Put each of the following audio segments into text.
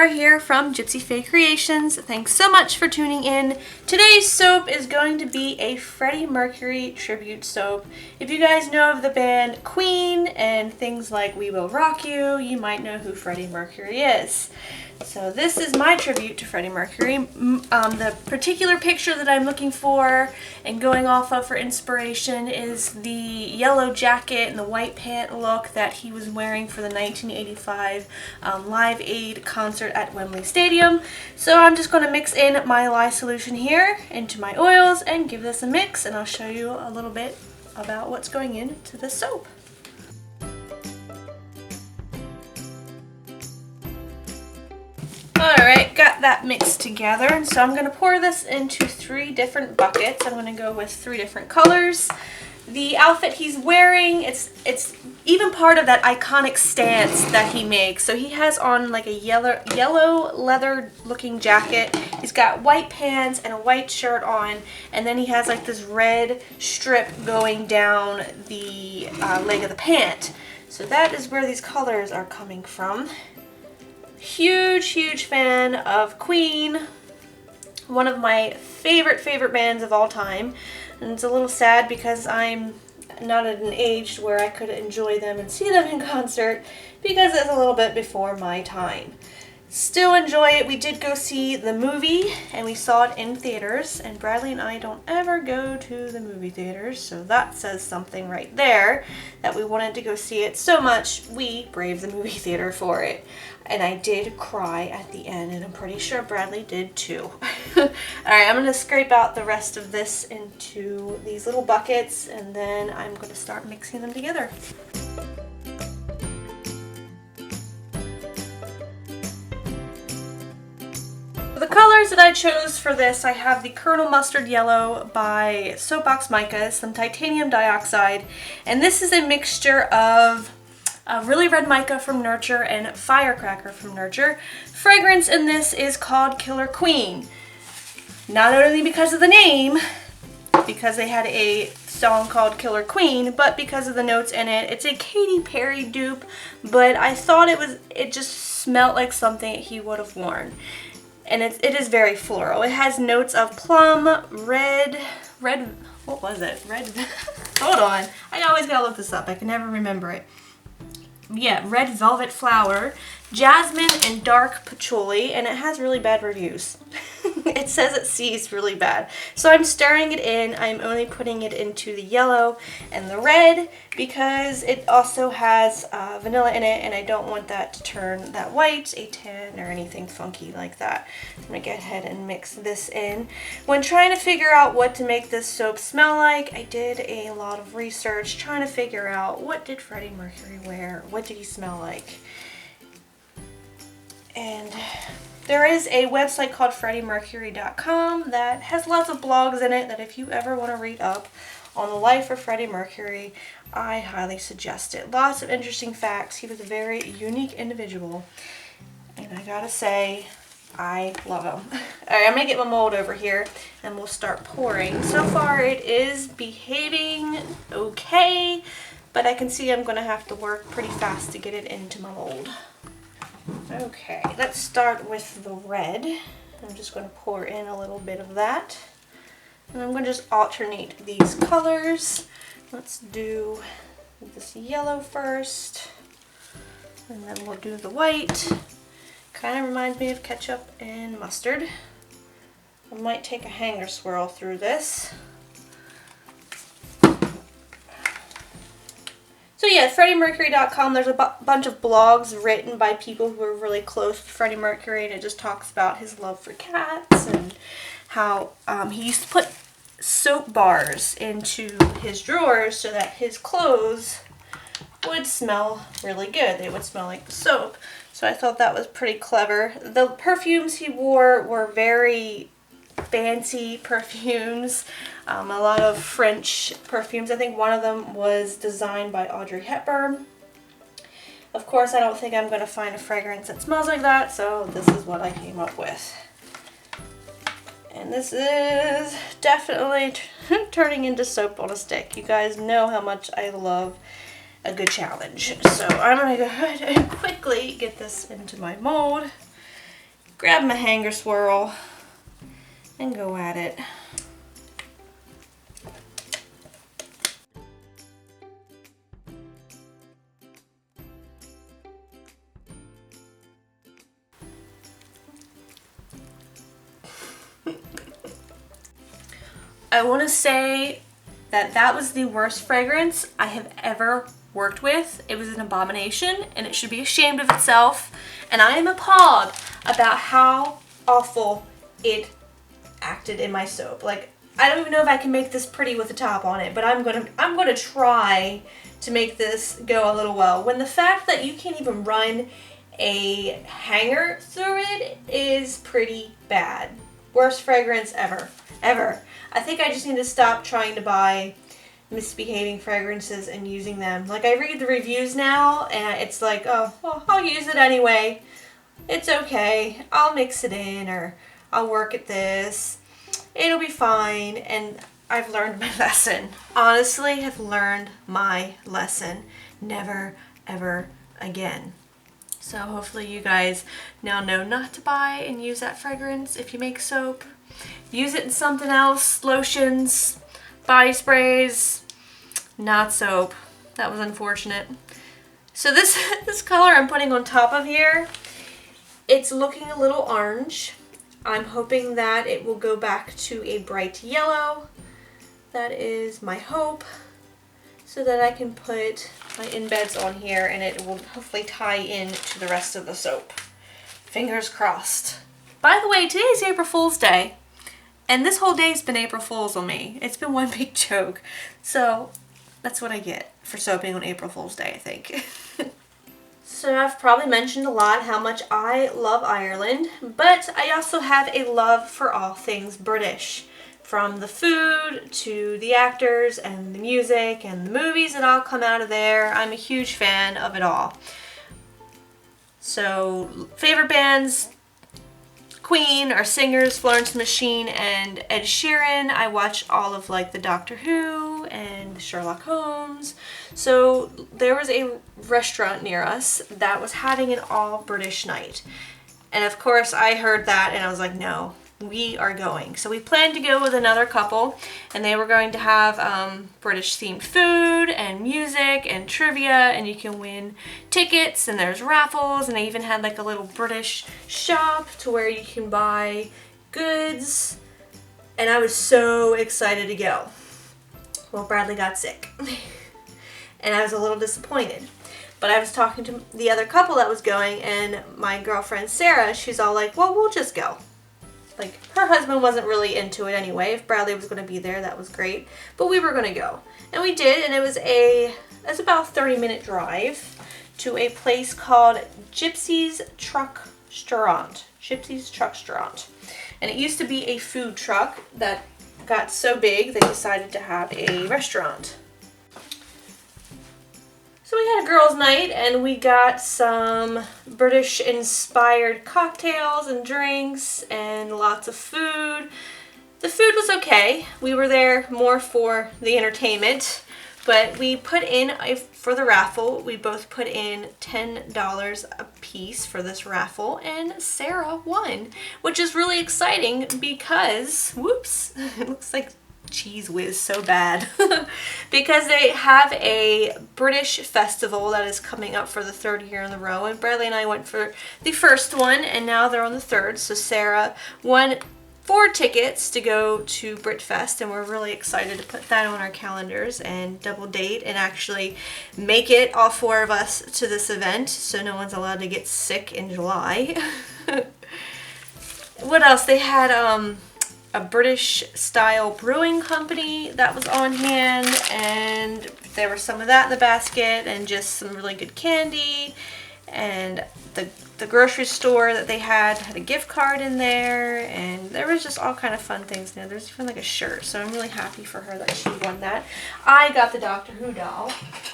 Sarah here from Gypsyfae Creations. Thanks so much for tuning in. Today's soap is going to be a Freddie Mercury tribute soap. If you guys know of the band Queen and things like We Will Rock You, you might know who Freddie Mercury is. So this is my tribute to Freddie Mercury. The particular picture that I'm looking for and going off of for inspiration is the yellow jacket and the white pant look that he was wearing for the 1985 Live Aid concert at Wembley Stadium. So I'm just going to mix in my lye solution here into my oils and give this a mix, and I'll show you a little bit about what's going into the soap. Alright, got that mixed together, and so I'm going to pour this into 3 different buckets. I'm going to go with 3 different colors. The outfit he's wearing, it's even part of that iconic stance that he makes. So he has on like a yellow leather looking jacket. He's got white pants and a white shirt on, and then he has like this red strip going down the leg of the pant. So that is where these colors are coming from. Huge fan of Queen, one of my favorite bands of all time, and it's a little sad because I'm not at an age where I could enjoy them and see them in concert because it's a little bit before my time. Still enjoy it. We did go see the movie and we saw it in theaters, and Bradley and I don't ever go to the movie theaters, so that says something right there that we wanted to go see it so much we braved the movie theater for it. And I did cry at the end, and I'm pretty sure Bradley did too. Alright, I'm going to scrape out the rest of this into these little buckets, and then I'm going to start mixing them together. The colors that I chose for this, I have the Colonel Mustard Yellow by Soapbox Mica, some titanium dioxide, and this is a mixture of Really Red Mica from Nurture and Firecracker from Nurture. Fragrance in this is called Killer Queen. Not only because of the name, because they had a song called Killer Queen, but because of the notes in it. It's a Katy Perry dupe, but I thought it just smelled like something he would have worn. And it is very floral. It has notes of plum, red, what was it? Red, hold on. I always gotta look this up. I can never remember it. Yeah, red velvet flower, jasmine, and dark patchouli, and it has really bad reviews. It says it seized really bad. So I'm stirring it in. I'm only putting it into the yellow and the red because it also has vanilla in it, and I don't want that to turn that white, a tan, or anything funky like that. I'm going to go ahead and mix this in. When trying to figure out what to make this soap smell like, I did a lot of research trying to figure out what did Freddie Mercury wear, what did he smell like. And there is a website called FreddieMercury.com that has lots of blogs in it that if you ever want to read up on the life of Freddie Mercury, I highly suggest it. Lots of interesting facts. He was a very unique individual, and I gotta say, I love him. Alright, I'm going to get my mold over here and we'll start pouring. So far it is behaving okay, but I can see I'm going to have to work pretty fast to get it into my mold. Okay, let's start with the red. I'm just going to pour in a little bit of that. And I'm going to just alternate these colors. Let's do this yellow first, and then we'll do the white. Kind of reminds me of ketchup and mustard. I might take a hanger swirl through this. So yeah, FreddieMercury.com, there's a bunch of blogs written by people who are really close to Freddie Mercury, and it just talks about his love for cats and how he used to put soap bars into his drawers so that his clothes would smell really good. They would smell like the soap. So I thought that was pretty clever. The perfumes he wore were very fancy perfumes, a lot of French perfumes. I think one of them was designed by Audrey Hepburn. Of course, I don't think I'm going to find a fragrance that smells like that, so this is what I came up with. And this is definitely turning into soap on a stick. You guys know how much I love a good challenge. So I'm going to go ahead and quickly get this into my mold. grab my hanger swirl and go at it. I want to say that that was the worst fragrance I have ever worked with. It was an abomination and it should be ashamed of itself. And I am appalled about how awful it acted in my soap. Like, I don't even know if I can make this pretty with the top on it, but I'm gonna try to make this go a little well. When the fact that you can't even run a hanger through it is pretty bad. Worst fragrance ever. Ever. I think I just need to stop trying to buy misbehaving fragrances and using them. Like, I read the reviews now and it's like, oh, well, I'll use it anyway. It's okay. I'll mix it in, or I'll work at this. It'll be fine. And I've learned my lesson. Honestly, have learned my lesson. Never, ever again. So hopefully you guys now know not to buy and use that fragrance if you make soap. Use it in something else, lotions, body sprays, not soap. That was unfortunate. So this color I'm putting on top of here, it's looking a little orange. I'm hoping that it will go back to a bright yellow. That is my hope, so that I can put my embeds on here and it will hopefully tie in to the rest of the soap. Fingers crossed. By the way, today's April Fool's Day. And this whole day's been April Fool's on me. It's been one big joke. So that's what I get for soaping on April Fool's Day, I think. So I've probably mentioned a lot how much I love Ireland, but I also have a love for all things British. From the food to the actors and the music and the movies that all come out of there. I'm a huge fan of it all. So favorite bands, Queen, our singers, Florence and the Machine and Ed Sheeran. I watch all of like the Doctor Who and Sherlock Holmes. So there was a restaurant near us that was having an all British night. And of course I heard that and I was like, no, we are going. So we planned to go with another couple and they were going to have British themed food and music and trivia, and you can win tickets and there's raffles, and they even had like a little British shop to where you can buy goods, and I was so excited to go. Well, Bradley got sick and I was a little disappointed. But I was talking to the other couple that was going, and my girlfriend Sarah, she's all like, well, we'll just go. Like, her husband wasn't really into it anyway. If Bradley was going to be there, that was great. But we were going to go. And we did, and it's about a 30-minute drive to a place called Gypsy's Truck Restaurant. Gypsy's Truck Restaurant. And it used to be a food truck that got so big they decided to have a restaurant. So we had a girls' night and we got some British-inspired cocktails and drinks and lots of food. The food was okay. We were there more for the entertainment, but we put in, for the raffle, we both put in $10 a piece for this raffle, and Sarah won, which is really exciting because, whoops, it looks like Cheese Whiz so bad because they have a British festival that is coming up for the third year in a row, and Bradley and I went for the first one and now they're on the third. So Sarah won 4 tickets to go to Britfest, and we're really excited to put that on our calendars and double date and actually make it, all 4 of us, to this event so no one's allowed to get sick in July. What else? They had a British style brewing company that was on hand, and there was some of that in the basket and just some really good candy, and the grocery store that they had a gift card in there, and there was just all kind of fun things. Now there's even like a shirt, so I'm really happy for her that she won that. I got the Doctor Who doll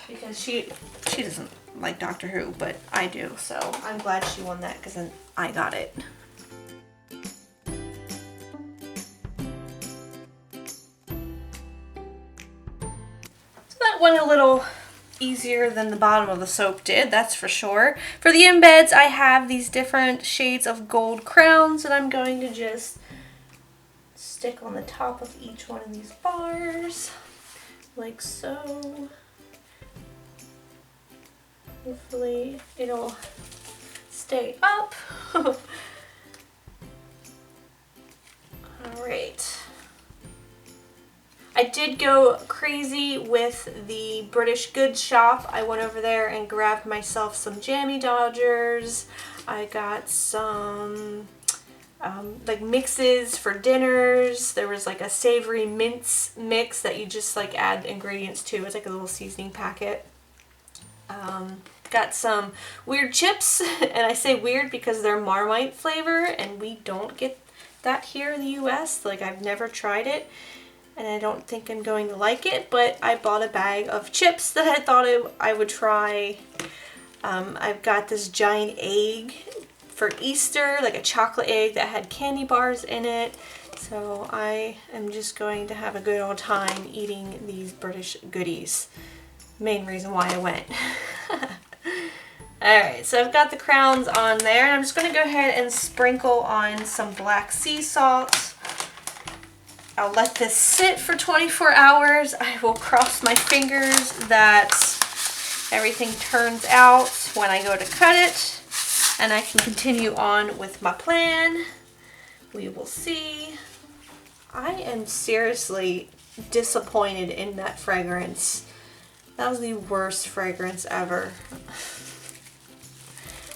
because she doesn't like Doctor Who, but I do, so I'm glad she won that because then I got it. That went a little easier than the bottom of the soap did, that's for sure. For the embeds, I have these different shades of gold crowns that I'm going to just stick on the top of each one of these bars, like so. Hopefully it'll stay up. Alright. I did go crazy with the British goods shop. I went over there and grabbed myself some Jammy Dodgers. I got some like mixes for dinners. There was like a savory mince mix that you just like add ingredients to. It's like a little seasoning packet. Got some weird chips, and I say weird because they're Marmite flavor, and we don't get that here in the US. Like, I've never tried it, and I don't think I'm going to like it, but I bought a bag of chips that I thought I would try. I've got this giant egg for Easter, like a chocolate egg that had candy bars in it. So I am just going to have a good old time eating these British goodies. Main reason why I went. Alright, so I've got the crowns on there, and I'm just going to go ahead and sprinkle on some black sea salt. I'll let this sit for 24 hours. I will cross my fingers that everything turns out when I go to cut it, and I can continue on with my plan. We will see. I am seriously disappointed in that fragrance. That was the worst fragrance ever.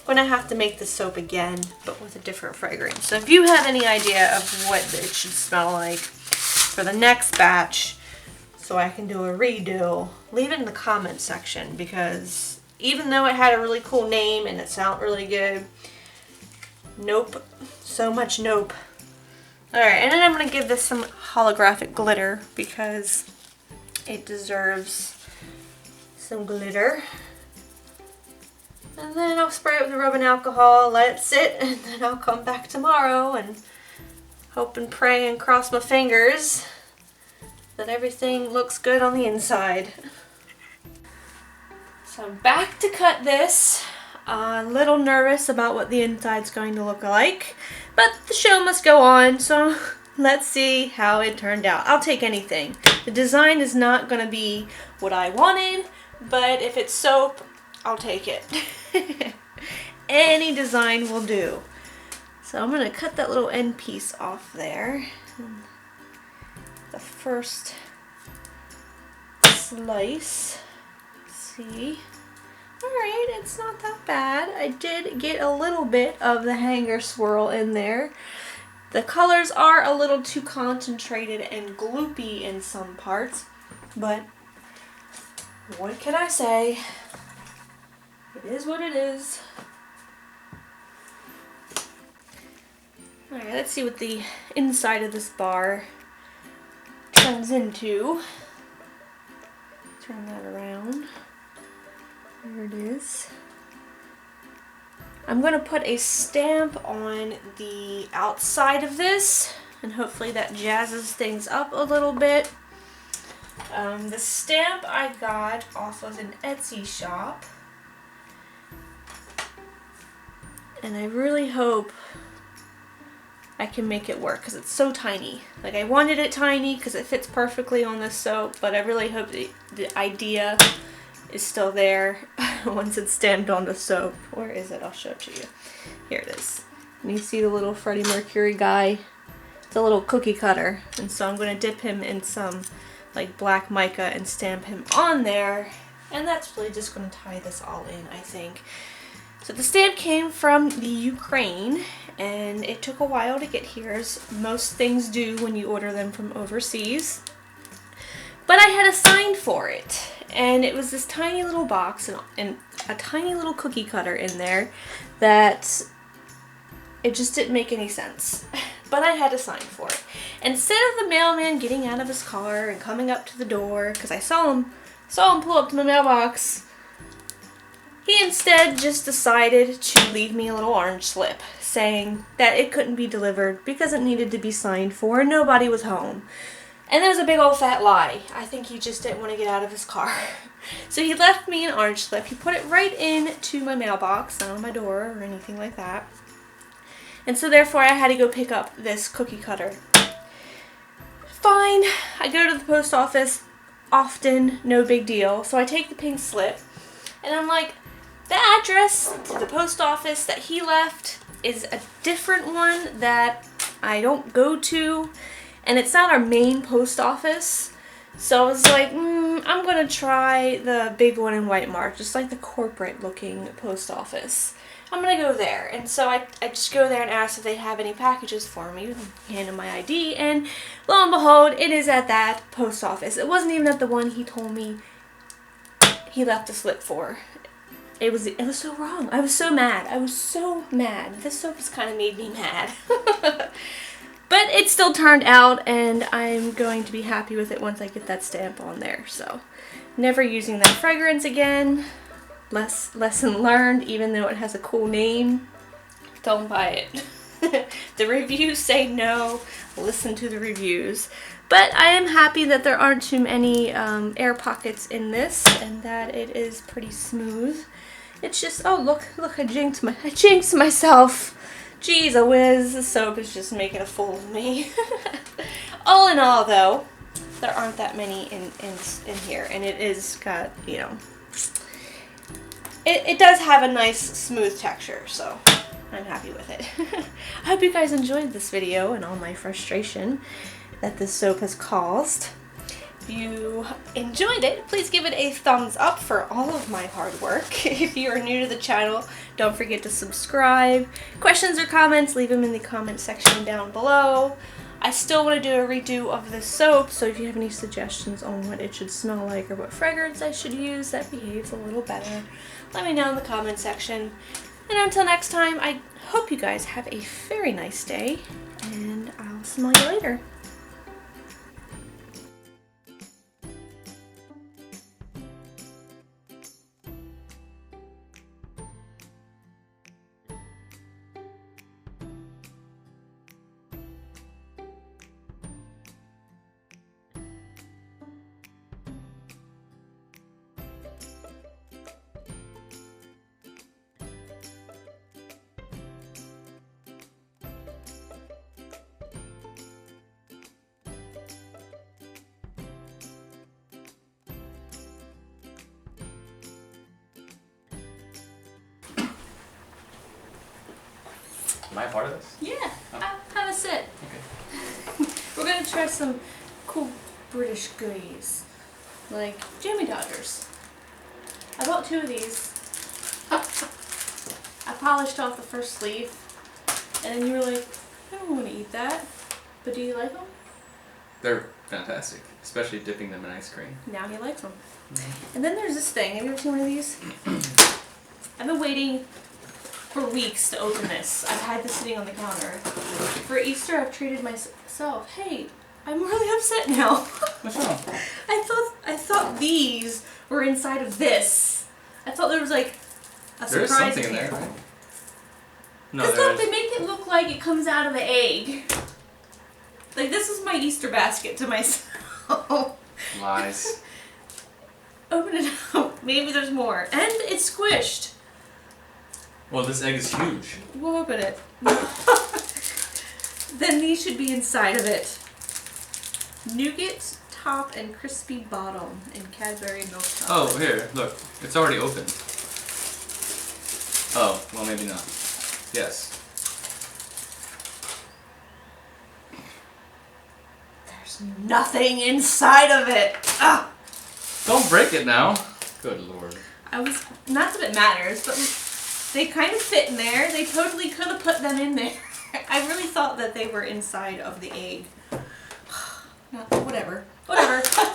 I'm gonna have to make the soap again, but with a different fragrance. So if you have any idea of what it should smell like for the next batch, so I can do a redo, leave it in the comment section, because even though it had a really cool name and it sounded really good, nope. So much nope. Alright, and then I'm gonna give this some holographic glitter because it deserves some glitter. And then I'll spray it with the rubbing alcohol, let it sit, and then I'll come back tomorrow and hope and pray and cross my fingers that everything looks good on the inside. So I'm back to cut this. A little nervous about what the inside's going to look like, but the show must go on, so let's see how it turned out. I'll take anything. The design is not going to be what I wanted, but if it's soap, I'll take it. Any design will do. So I'm going to cut that little end piece off there. The first slice. Let's see. Alright, it's not that bad. I did get a little bit of the hanger swirl in there. The colors are a little too concentrated and gloopy in some parts, but what can I say? It is what it is. Alright, let's see what the inside of this bar turns into. Turn that around. There it is. I'm going to put a stamp on the outside of this, and hopefully that jazzes things up a little bit. The stamp I got off of an Etsy shop, and I really hope I can make it work because it's so tiny. Like, I wanted it tiny because it fits perfectly on this soap, but I really hope the idea is still there once it's stamped on the soap. Where is it? I'll show it to you. Here it is. And you see the little Freddie Mercury guy? It's a little cookie cutter, and so I'm going to dip him in some like black mica and stamp him on there, and that's really just going to tie this all in, I think. So the stamp came from the Ukraine, and it took a while to get here, as most things do when you order them from overseas. But I had a sign for it, and it was this tiny little box and a tiny little cookie cutter in there that it just didn't make any sense. But I had a sign for it. Instead of the mailman getting out of his car and coming up to the door, because I saw him pull up to my mailbox, he instead just decided to leave me a little orange slip saying that it couldn't be delivered because it needed to be signed for and nobody was home. And that was a big old fat lie. I think he just didn't want to get out of his car. So he left me an orange slip. He put it right into my mailbox, not on my door or anything like that. And so therefore I had to go pick up this cookie cutter. Fine. I go to the post office often, no big deal. So I take the pink slip and I'm like, the address to the post office that he left is a different one that I don't go to. And it's not our main post office. So I was like, I'm going to try the big one in White Mark, just like the corporate looking post office. I'm going to go there. And so I just go there and ask if they have any packages for me, hand them my ID, and lo and behold, it is at that post office. It wasn't even at the one he told me he left a slip for. It was so wrong. I was so mad. I was so mad. This soap has kind of made me mad. But it still turned out, and I'm going to be happy with it once I get that stamp on there. So, never using that fragrance again. Lesson learned, even though it has a cool name. Don't buy it. The reviews say no. Listen to the reviews. But I am happy that there aren't too many air pockets in this, and that it is pretty smooth. It's just, oh look, I jinxed myself. Jeez, a whiz, the soap is just making a fool of me. All in all, though, there aren't that many in here, and it is got, you know, it does have a nice smooth texture, so I'm happy with it. I hope you guys enjoyed this video and all my frustration that this soap has caused. If you enjoyed it, please give it a thumbs up for all of my hard work. If you are new to the channel, don't forget to subscribe. Questions or comments, leave them in the comment section down below. I still want to do a redo of this soap, so if you have any suggestions on what it should smell like or what fragrance I should use that behaves a little better, let me know in the comment section. And until next time, I hope you guys have a very nice day, and I'll smell you later. Am I a part of this? Yeah, Oh. have a sit. Okay. We're gonna try some cool British goodies, like Jammy Dodgers. I bought 2 of these. I polished off the first sleeve, and then you were like, I don't want to eat that, but do you like them? They're fantastic, especially dipping them in ice cream. Now he likes them. And then there's this thing. Have you ever seen one of these? I've been waiting for weeks to open this. I've had this sitting on the counter. For Easter, I've treated myself. Hey, I'm really upset now. What's wrong? I thought these were inside of this. I thought there was like a There is surprise something in there, table. right? No, Because there look, they make it look like it comes out of the egg. Like, this is my Easter basket to myself. Lies. Open it up. Maybe there's more. And it's squished. Well, this egg is huge. We'll open it. Then these should be inside of it. Nougat top and crispy bottom and Cadbury milk chocolate. Oh, here, look. It's already open. Oh, well, maybe not. Yes. There's nothing inside of it. Ah! Don't break it now. Good lord. Not that it matters, but they kind of fit in there. They totally could have put them in there. I really thought that they were inside of the egg. Whatever.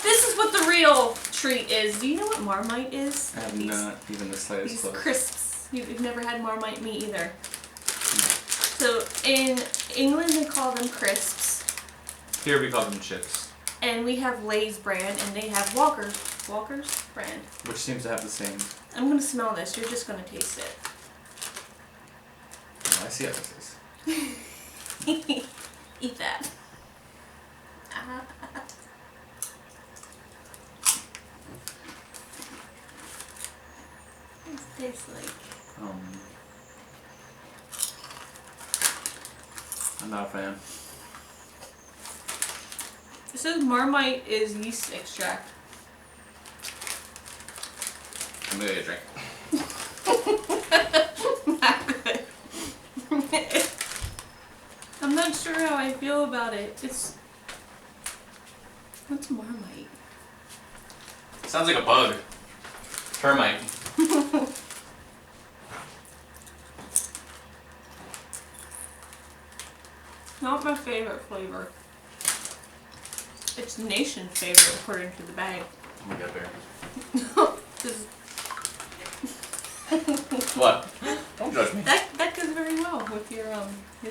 This is what the real treat is. Do you know what Marmite is? I have not even the slightest These clue. crisps. You've never had Marmite, me either. So in England they call them crisps. Here we call them chips. And we have Lay's brand and they have Walker's brand. Which seems to have the same. I'm going to smell this. You're just going to taste it. Oh, I see how this is. Eat that. taste like? I'm not a fan. It says Marmite is yeast extract. I'm gonna get a drink. Not good. I'm not sure how I feel about it. What's Marmite? Sounds like a bug. Termite. Not my favorite flavor. It's nation's favorite according to the bag. Oh my god, Bear. This- What? Don't judge me. that goes very well with your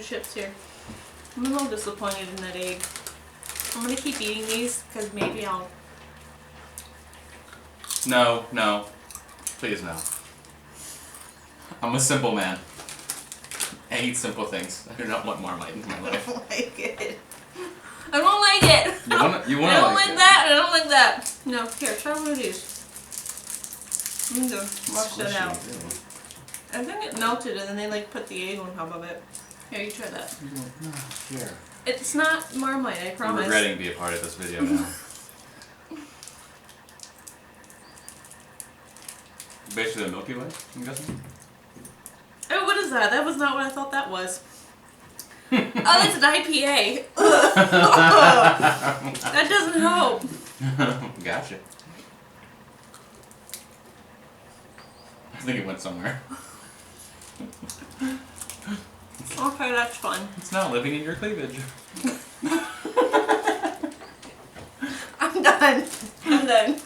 chips here. I'm a little disappointed in that egg. I'm gonna keep eating these because maybe I'll. No, no. Please no. I'm a simple man. I eat simple things. I do not want Marmite in my I life. don't like it. I don't like it. You wanna I don't like like it. that. I don't like that. No, here, try one of these. I'm gonna wash that out. I think it melted and then they like put the egg on top of it. Here, you try that. No, here. It's not Marmite, I I'm promise. regretting being a part of this video now. Basically a Milky Way, I'm guessing? Oh, what is that? That was not what I thought that was. Oh, that's an IPA. That doesn't help. Gotcha. I think it went somewhere. Okay, that's fun. It's not living in your cleavage. I'm done. I'm done.